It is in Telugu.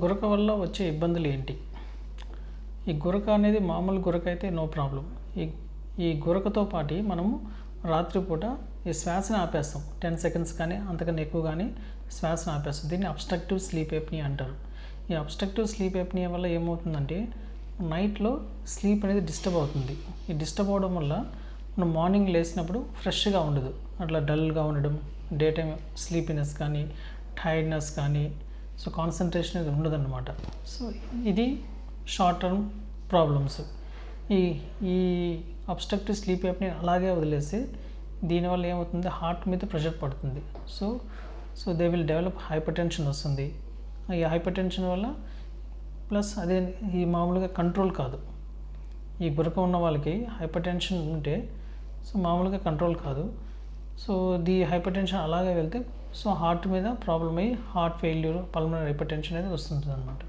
గురక వల్ల వచ్చే ఇబ్బందులు ఏంటి? ఈ గురక అనేది మామూలు గురక అయితే నో ప్రాబ్లం. ఈ గురకతో పాటు మనము రాత్రిపూట ఈ శ్వాసను ఆపేస్తాం. 10 సెకండ్స్ కానీ అంతకన్నా ఎక్కువ కానీ శ్వాసను ఆపేస్తాం. దీన్ని అబ్స్ట్రక్టివ్ స్లీప్ ఎప్నియా అంటారు. ఈ అబ్స్ట్రక్టివ్ స్లీప్ ఎప్నియా వల్ల ఏమవుతుందంటే నైట్లో స్లీప్ అనేది డిస్టర్బ్ అవుతుంది. ఈ డిస్టర్బ్ అవడం వల్ల మనం మార్నింగ్ లేచినప్పుడు ఫ్రెష్గా ఉండదు, అట్లా డల్గా ఉండడం, డే టైం స్లీపీనెస్ కానీ టైర్డ్నెస్ కానీ కాన్సన్ట్రేషన్ అనేది ఉండదన్నమాట. ఇది షార్ట్ టర్మ్ ప్రాబ్లమ్స్. ఈ అబ్స్ట్రక్టివ్ స్లీప్ యాప్ని అలాగే వదిలేస్తే దీనివల్ల ఏమవుతుంది, హార్ట్ మీద ప్రెషర్ పడుతుంది. So they will develop hyper tension వస్తుంది. ఈ హైపర్ టెన్షన్ వల్ల ప్లస్ అదే ఈ మామూలుగా కంట్రోల్ కాదు. ఈ గురక ఉన్న వాళ్ళకి హైపర్ టెన్షన్ ఉంటే మామూలుగా కంట్రోల్ కాదు. ది హైపర్ టెన్షన్ అలాగే వెళ్తే హార్ట్ మీద ప్రాబ్లం అయ్యి heart failure, pulmonary hyper tension అనేది వస్తుంటుంది అన్నమాట.